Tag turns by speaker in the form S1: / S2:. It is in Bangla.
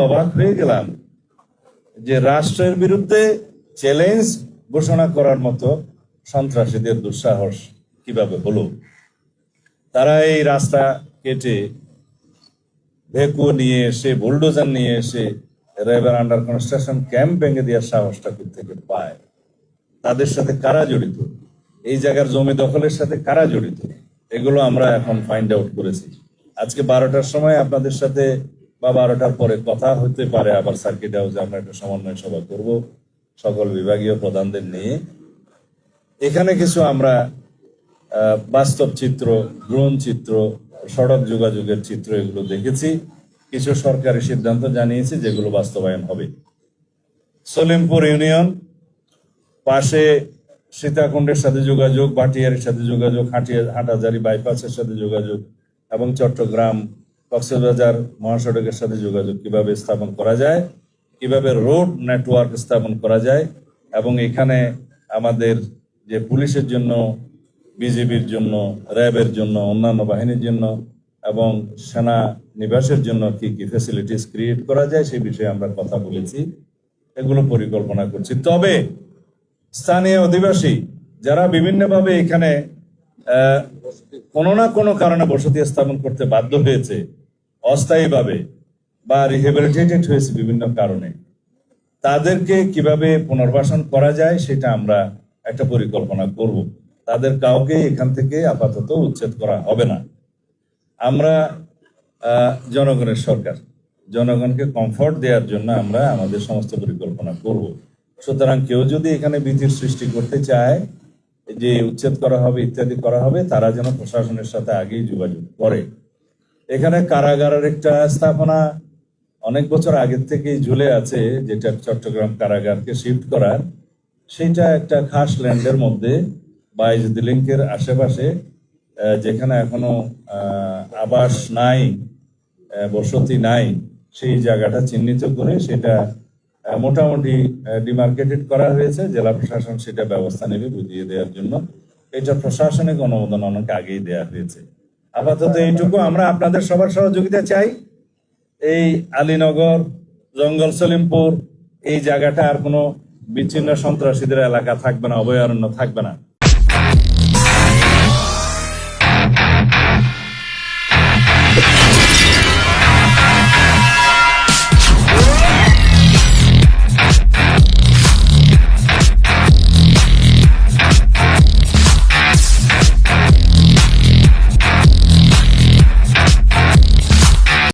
S1: অবাক হয়ে গেলাম যে রাষ্ট্রের বিরুদ্ধে চ্যালেঞ্জ ঘোষণা করার মতো সন্ত্রাসীদের দুঃসাহস কিভাবে হলো। তারা এই রাস্তা কেটে ভেকু নিয়ে এসে বুলডোজার নিয়ে এসে র্যাবের আন্ডার কনস্ট্রাকশন ক্যাম্প ভেঙে দেওয়ার সাহসটা থেকে পায়। তাদের সাথে কারা জড়িত, এই জায়গার জমি দখলের সাথে কারা জড়িত, এগুলো আমরা এখন ফাইন্ড আউট করেছি। আজকে 12টার সময় আপনাদের সাথে বা 12টার পরে কথা হতে পারে আবার সার্কিট হাউসে আমরা একটা সমন্বয় সভা করব সকল বিভাগীয় প্রধানদের নিয়ে। এখানে কিছু আমরা বাস্তব চিত্র, ড্রোন চিত্র, সড়ক যোগাযোগের চিত্র এগুলো দেখেছি। কিছু সরকারি সিদ্ধান্ত জানিয়েছি যেগুলো বাস্তবায়ন হবে। সলিমপুর ইউনিয়ন পাশে সীতাকুণ্ডের সাথে যোগাযোগ, ভাটিয়ারির সাথে যোগাযোগ, হাটাজারি বাইপাসের সাথে যোগাযোগ এবং চট্টগ্রাম কক্সবাজার মহাসড়কের সাথে যোগাযোগ কিভাবে স্থাপন করা যায়, কিভাবে রোড নেটওয়ার্ক স্থাপন করা যায়, এবং এখানে আমাদের যে পুলিশের জন্য, বিজিবির জন্য, র্যাবের জন্য, অন্যান্য বাহিনীর জন্য এবং সেনা নিবাসের জন্য কি কি ফ্যাসিলিটিস ক্রিয়েট করা যায় সেই বিষয়ে আমরা কথা বলেছি, এগুলো পরিকল্পনা করছি। তবে স্থানীয় অধিবাসী যারা বিভিন্নভাবে এখানে কোনো না কোনো কারণে বসতি স্থাপন করতে বাধ্য হয়েছে অস্থায়ীভাবে বা রিহেবিলিটেটেড হয়েছে বিভিন্ন কারণে, তাদেরকে কিভাবে পুনর্বাসন করা যায় সেটা আমরা একটা পরিকল্পনা করব। তাদের কাউকে এখান থেকে আপাতত উচ্ছেদ করা হবে না। আমরা জনগণের সরকার, জনগণকে কমফর্ট দেওয়ার জন্য আমরা আমাদের সমস্ত পরিকল্পনা করব। সুতরাং কেউ যদি এখানে ভীতির সৃষ্টি করতে চায় যে উচ্ছেদ করা হবে ইত্যাদি করা হবে, তারা যেন প্রশাসনের সাথে আগেই যোগাযোগ করে। এখানে কারাগারের একটা স্থাপনা অনেক বছর আগের থেকেই ঝুলে আছে, যেটা চট্টগ্রাম কারাগারকে শিফট করার, সেটা একটা খাস ল্যান্ডের মধ্যে 22 লিঙ্কের আশেপাশে, যেখানে এখনো আবাস নাই, বসতি নাই, সেই জায়গাটা চিহ্নিত করে সেটা মোটামুটি ডিমার্কেটেড করা হয়েছে। জেলা প্রশাসন সেটা ব্যবস্থা নেবে বুঝিয়ে দেওয়ার জন্য। এটা প্রশাসনিক অনুমোদন অনেক আগেই দেওয়া হয়েছে। আপাতত এইটুকু, আমরা আপনাদের সবার সহযোগিতা চাই। এই আলীনগর, জঙ্গল, সলিমপুর এই জায়গাটা আর কোনো বিচ্ছিন্ন সন্ত্রাসীদের এলাকা থাকবে না, অভয়ারণ্য থাকবে না।